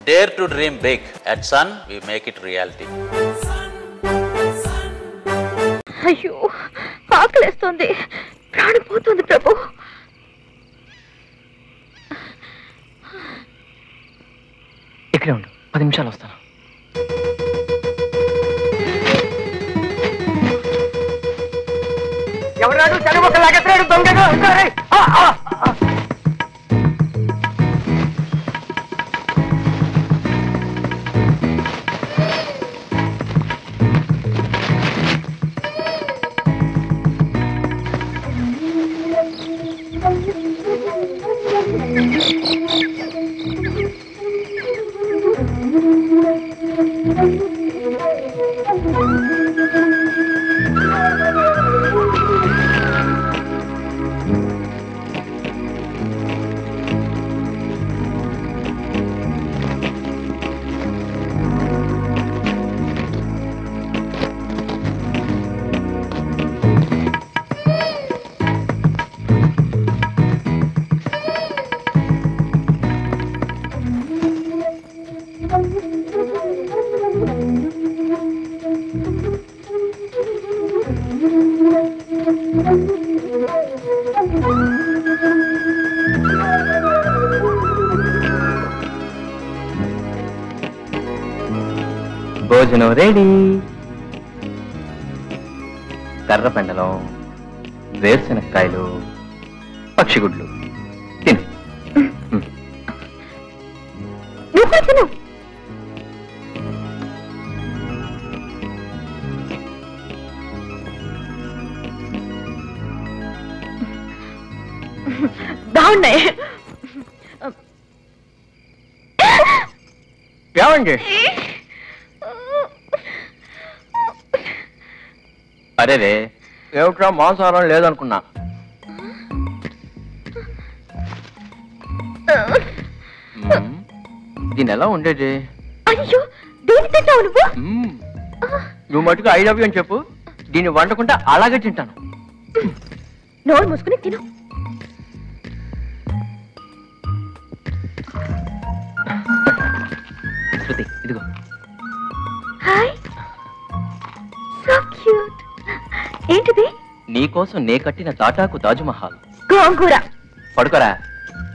Dare to dream big. At Sun, we make it reality. అయ్యో ఆకలేస్తోంది, ప్రాణం పోతుంది ప్రభు. ఇక్కడే ఉండు, 10 నిమిషాలు వస్తాను. ఎవరాడు చదువు లాగేస్తాడు దొంగగా ఉంటారే. భోజనం రెడీ. కర్ర పెండలం, వేరుశనక్కాయలు, పక్షిగుడ్లు తిను. బాగున్నాయి. ఏమండి? అరే రే, ఏమిట్రా మాంసాహారం లేదనుకున్నా. దీని ఎలా ఉండేది? అయ్యో దీన్ని తింటావు నువ్వు? నువ్వు మటుకు ఐ లవ్ యూ అని చెప్పు, దీన్ని వండకుండా అలాగే తింటాను. నోరు మూసుకుని తిను. శృతి ఇదిగో. Hi, so cute. ఏంటిది? నీకోసం నే కట్టిన తాటాకు తాజ్మహల్. గోంగూర. పడుకోరా.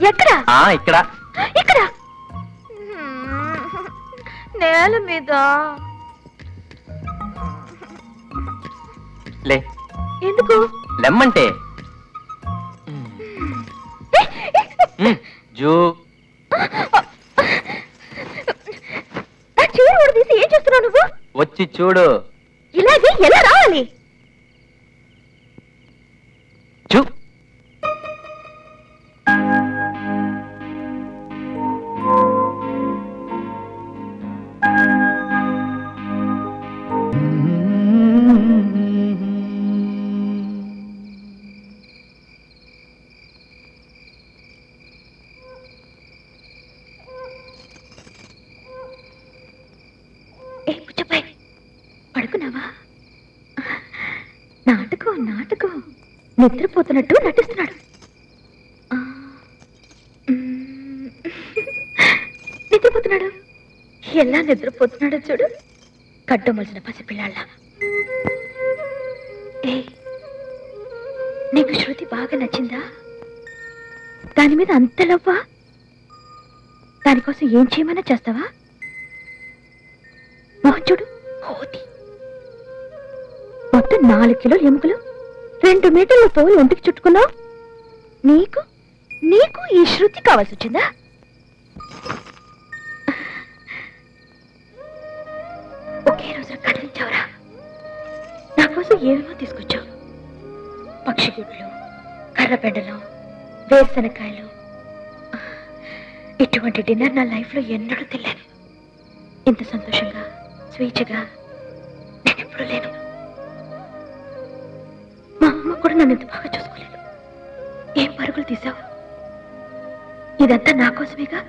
ఎక్కడ? ఇక్కడ. ఇక్కడ నేల మీద. లే. ఎందుకు? లెమ్మంటే జూ. నా చీర ఊడదీసి ఏం చేస్తున్నావు నువ్వు? వచ్చి చూడు. ఇలాగే ఎలా రావాలి? చూ. పడుకున్నావా? నాటకం నాటకం. నిద్రపోతున్నట్టు నటిస్తున్నాడు. నిద్రపోతున్నాడు. ఎలా నిద్రపోతున్నాడో చూడు, కడ్డమల్సిన పసిపిల్లాళ్ళ. ఏ, నీకు శృతి బాగా నచ్చిందా? దాని మీద అంత లవ్వా? దానికోసం ఏం చేయమన్నా చేస్తావా? మోహన్ చూడు, హోతి. మొత్తం 4 కిలోల ఎముకలు, 2 మీటర్ల తోలు ఒంటికి చుట్టుకున్నావు. నీకు నీకు ఈ శృతి కావాల్సి వచ్చిందా? ఒకే రోజున కదిలించావురా. నా కోసం ఏమేమో తీసుకొచ్చావు. పక్షిగుడ్లు, కర్రపెండలు, వేరుశనకాయలు. ఇటువంటి డిన్నర్ నా లైఫ్లో ఎన్నడూ తినలేను. ఇంత సంతోషంగా స్వేచ్ఛగా నేను ఎప్పుడూ లేను. మా అమ్మ కూడా నన్ను ఇంత బాగా చూసుకోలేదు. ఏం పరుగులు తీసావు? ఇదంతా నా కోసమేగా.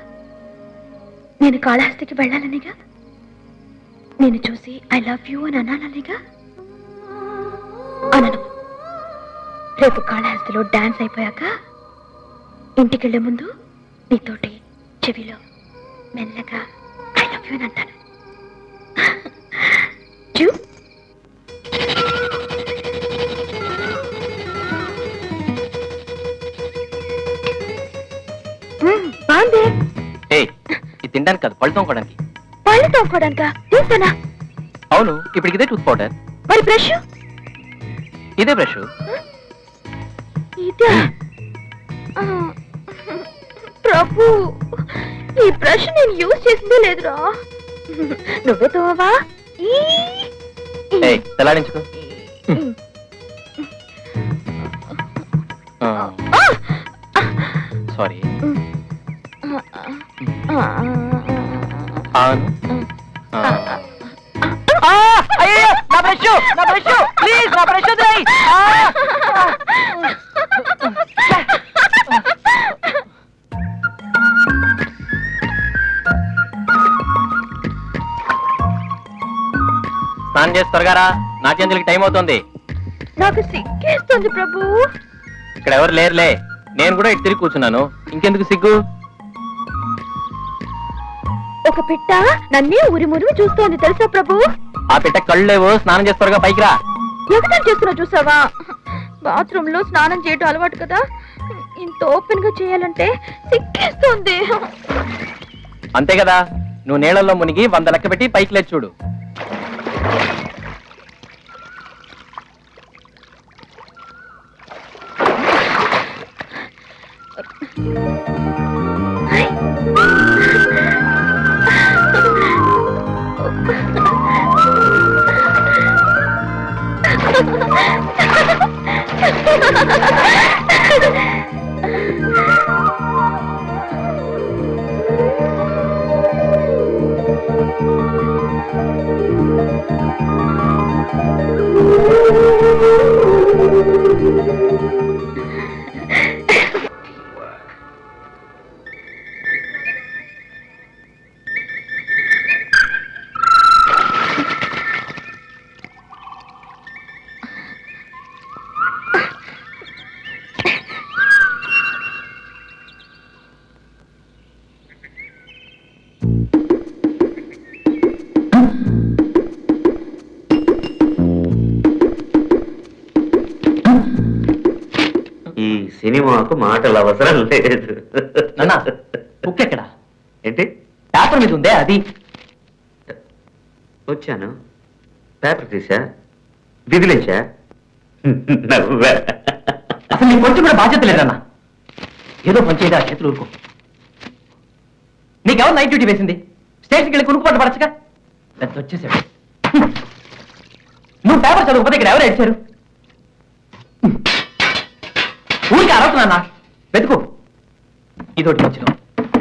నేను కాళహస్తికి వెళ్ళాలనిగా, నేను చూసి ఐ లవ్ యూ అని అనాలనిగా. అనను. రేపు కాళహస్తిలో డాన్స్ అయిపోయాక ఇంటికెళ్లే ముందు నీతోటి చెవిలో మెల్లగా లవ్ యూ అని అంటాను. చూ బాగుంది. ఇది తినడానికి కాదు, పళ్ళు తోముకోవడానికి. పళ్ళు తోముకోవడానికా? తీస్తానా? అవును, ఇప్పటికి ఇదే టూత్ పౌడర్. మరి బ్రష్? ఇదే బ్రష్. ఇదే? ప్రభు, ఈ బ్రష్ నేను యూజ్ చేసిందే లేదురా. నువ్వే తోవా? తెల్లాడించుకో. సారీ. అయ్యో నా బ్రష్, నా బ్రష్, ప్లీజ్ నా బ్రష్ వదిలేయ్. స్నానం చేసి త్వరగారా, నాట్యాంజలికి టైం అవుతుంది. నాకు సిగ్గేస్తుంది ప్రభు. ఇక్కడ ఎవరు లేరులే, నేను కూడా ఇటు తిరిగి కూర్చున్నాను. ఇంకెందుకు సిగ్గు? ఒక పిట్ట నన్నే ఉరిమురిమి చూస్తోంది తెలుసా ప్రభు? ఆ పిట్ట కళ్ళు లేవు, స్నానం చేసి త్వరగా పైకి రా. ఎగతాళి చేస్తున్నా చూసావా? బాత్రూమ్ లో స్నానం చేయడం అలవాటు కదా, ఇంత ఓపెన్ గా చేయాలంటే సిగ్గేస్తుంది. అంతే కదా, నువ్వు నీళ్ళల్లో మునిగి 100 లెక్క పెట్టి పైకి లేచి చూడు. సినిమాకు మాటలు అవసరం లేదు. బుక్ ఎక్కడ? ఏంటి? పేపర్ మీద ఉందే అది. వచ్చాను, పేపర్ తీసా, విదిలించా, నవ్వా. అసలు నీ కొంచెం కూడా బాధ్యత లేదన్నా. ఏదో పని చేయదా, చేతులు ఊరుకో. నీకెవరు నైట్ డ్యూటీ వేసింది? స్టేషన్కి వెళ్ళి కొనుక్కు పడచ్చగా. పెద్ద వచ్చేసాడు. నువ్వు పేపర్ చదవకపోతే ఇక్కడ ఎవరు ఏడ్చారు? ఊరికి అరవుతున్నా, వెతుకు. ఇదోటి వచ్చిన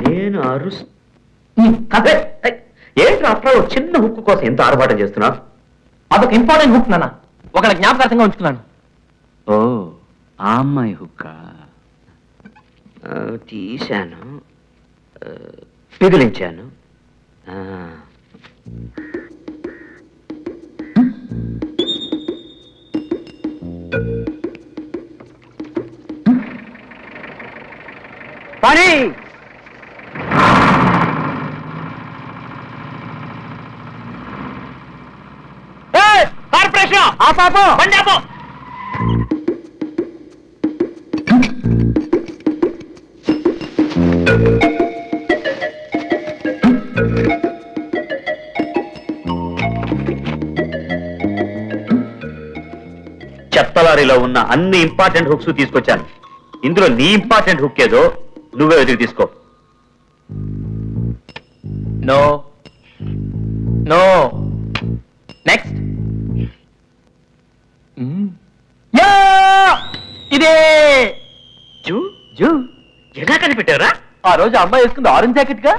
నేను అదే ఏంటి అట్లా చిన్న హుక్కు కోసం ఎంత ఆర్భాటం చేస్తున్నా? అదొక ఇంపార్టెంట్ హుక్ నాన్న, ఒకళ్ళ జ్ఞాపకార్థంగా ఉంచుకున్నాను. ఓ ఆ అమ్మాయి హుక్క తీశాను, పిగిలించాను. పని కార్పొరేషన్ ఆ పాపం పంజాబ్ చెత్తలారీలో ఉన్న అన్ని ఇంపార్టెంట్ హుక్స్ తీసుకొచ్చాను. ఇందులో నీ ఇంపార్టెంట్ హుక్ ఏదో నువ్వే వెతికి తీసుకో. No no. నెక్స్ట్. ఇదే జూ జూ ఎలా కనిపెట్టారా? ఆ రోజు అమ్మాయి వేసుకుంది ఆరెంజ్ జాకెట్ గా.